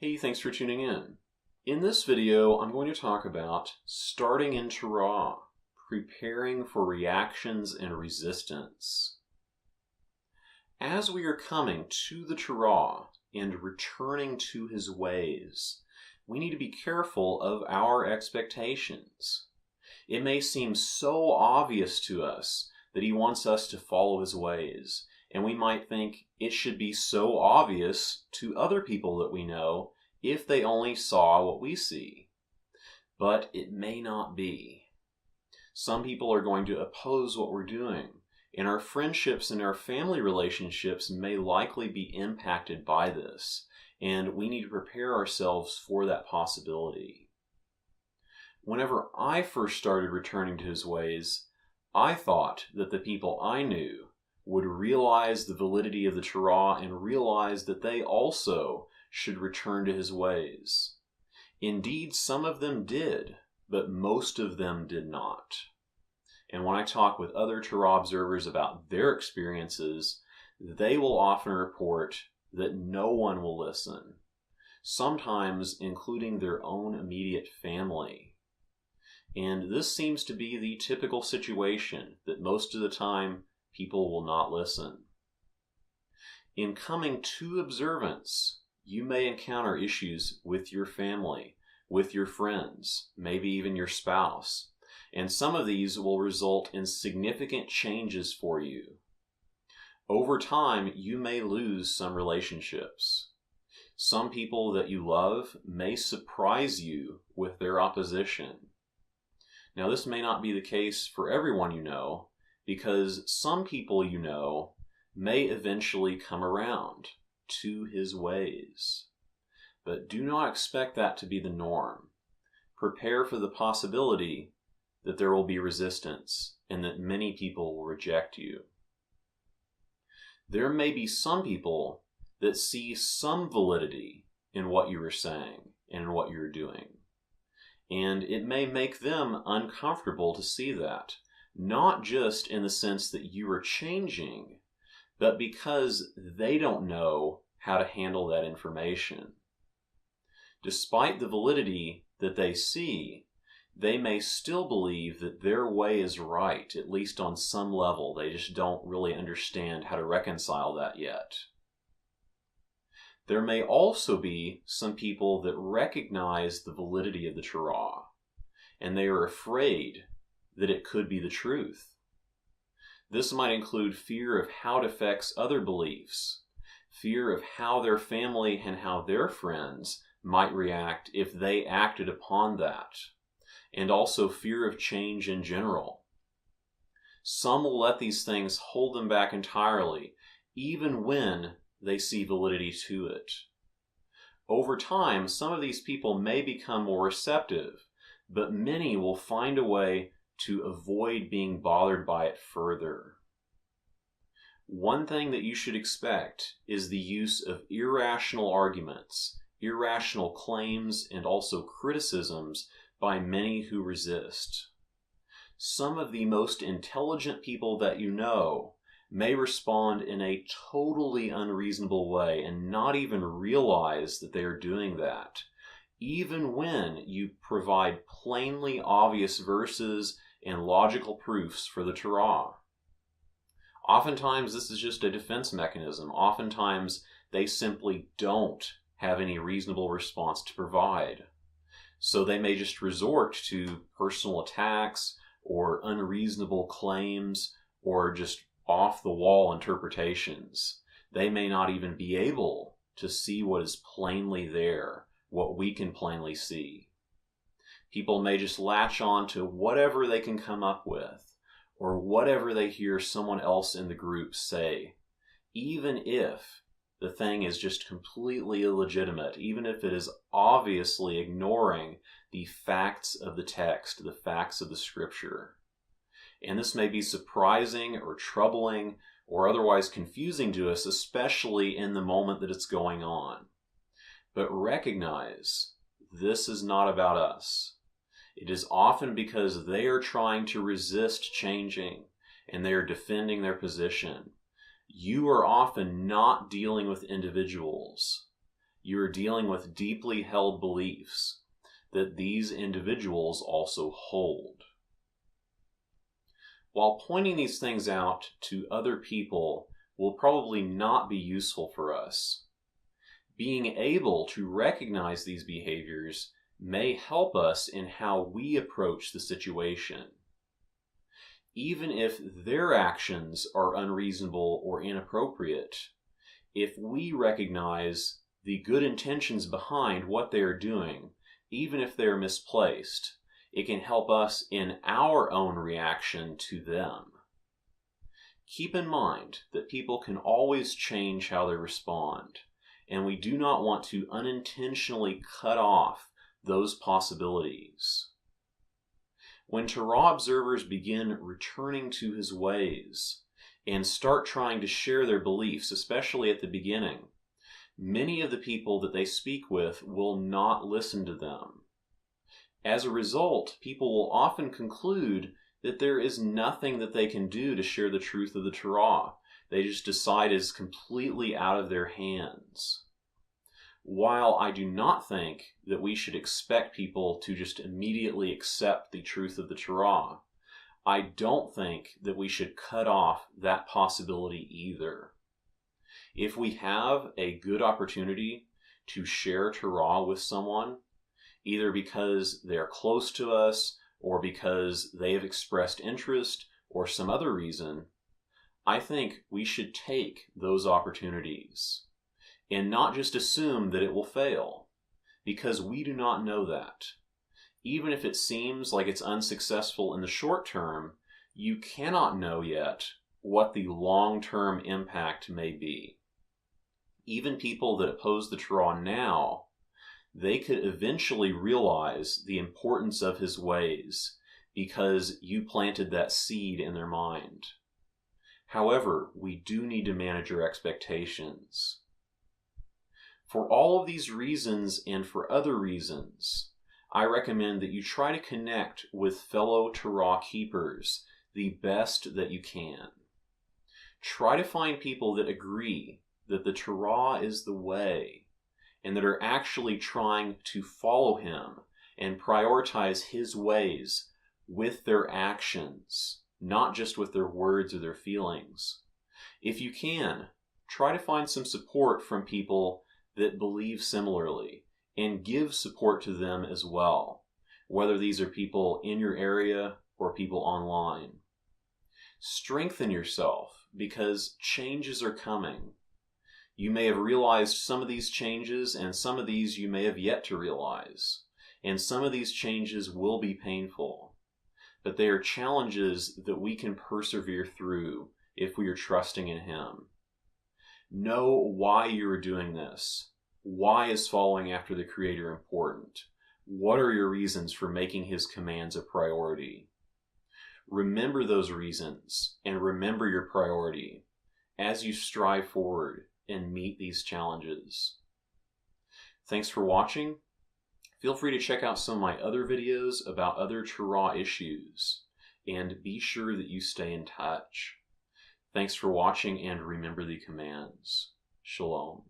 Hey, thanks for tuning in. In this video, I'm going to talk about starting in Torah, preparing for reactions and resistance. As we are coming to the Torah and returning to his ways, we need to be careful of our expectations. It may seem so obvious to us that he wants us to follow his ways, and we might think it should be so obvious to other people that we know if they only saw what we see. But it may not be. Some people are going to oppose what we're doing, and our friendships and our family relationships may likely be impacted by this, and we need to prepare ourselves for that possibility. Whenever I first started returning to his ways, I thought that the people I knew would realize the validity of the Torah and realize that they also should return to his ways. Indeed, some of them did, but most of them did not. And when I talk with other Torah observers about their experiences, they will often report that no one will listen, sometimes including their own immediate family. And this seems to be the typical situation, that most of the time people will not listen. In coming to observance, you may encounter issues with your family, with your friends, maybe even your spouse, and some of these will result in significant changes for you. Over time, you may lose some relationships. Some people that you love may surprise you with their opposition. Now, this may not be the case for everyone you know, because some people you know may eventually come around to his ways. But do not expect that to be the norm. Prepare for the possibility that there will be resistance and that many people will reject you. There may be some people that see some validity in what you are saying and in what you're doing. And it may make them uncomfortable to see that, not just in the sense that you are changing, but because they don't know how to handle that information. Despite the validity that they see, they may still believe that their way is right, at least on some level. They just don't really understand how to reconcile that yet. There may also be some people that recognize the validity of the Torah, and they are afraid that it could be the truth. This might include fear of how it affects other beliefs, fear of how their family and how their friends might react if they acted upon that, and also fear of change in general. Some will let these things hold them back entirely, even when they see validity to it. Over time, some of these people may become more receptive, but many will find a way to avoid being bothered by it further. One thing that you should expect is the use of irrational arguments, irrational claims, and also criticisms by many who resist. Some of the most intelligent people that you know may respond in a totally unreasonable way and not even realize that they are doing that, even when you provide plainly obvious verses and logical proofs for the Torah. Oftentimes, this is just a defense mechanism. Oftentimes, they simply don't have any reasonable response to provide. So they may just resort to personal attacks or unreasonable claims or just off-the-wall interpretations. They may not even be able to see what is plainly there, what we can plainly see. People may just latch on to whatever they can come up with, or whatever they hear someone else in the group say, even if the thing is just completely illegitimate, even if it is obviously ignoring the facts of the text, the facts of the scripture. And this may be surprising or troubling or otherwise confusing to us, especially in the moment that it's going on. But recognize this is not about us. It is often because they are trying to resist changing and they are defending their position. You are often not dealing with individuals. You are dealing with deeply held beliefs that these individuals also hold. While pointing these things out to other people will probably not be useful for us, being able to recognize these behaviors may help us in how we approach the situation. Even if their actions are unreasonable or inappropriate, if we recognize the good intentions behind what they are doing, even if they are misplaced, it can help us in our own reaction to them. Keep in mind that people can always change how they respond, and we do not want to unintentionally cut off those possibilities. When Torah observers begin returning to his ways and start trying to share their beliefs, especially at the beginning, many of the people that they speak with will not listen to them. As a result, people will often conclude that there is nothing that they can do to share the truth of the Torah. They just decide it's completely out of their hands. While I do not think that we should expect people to just immediately accept the truth of the Torah, I don't think that we should cut off that possibility either. If we have a good opportunity to share Torah with someone, either because they're close to us or because they have expressed interest or some other reason, I think we should take those opportunities and not just assume that it will fail, because we do not know that. Even if it seems like it's unsuccessful in the short term, you cannot know yet what the long-term impact may be. Even people that oppose the Torah now, they could eventually realize the importance of his ways because you planted that seed in their mind. However, we do need to manage our expectations. For all of these reasons and for other reasons, I recommend that you try to connect with fellow Torah keepers the best that you can. Try to find people that agree that the Torah is the way and that are actually trying to follow him and prioritize his ways with their actions, not just with their words or their feelings. If you can, try to find some support from people that believe similarly and give support to them as well, whether these are people in your area or people online. Strengthen yourself because changes are coming. You may have realized some of these changes, and some of these you may have yet to realize. And some of these changes will be painful. But they are challenges that we can persevere through if we are trusting in him. Know why you are doing this. Why is following after the Creator important? What are your reasons for making his commands a priority? Remember those reasons and remember your priority as you strive forward and meet these challenges. Thanks for watching. Feel free to check out some of my other videos about other Torah issues, and be sure that you stay in touch. Thanks for watching, and remember the commands. Shalom.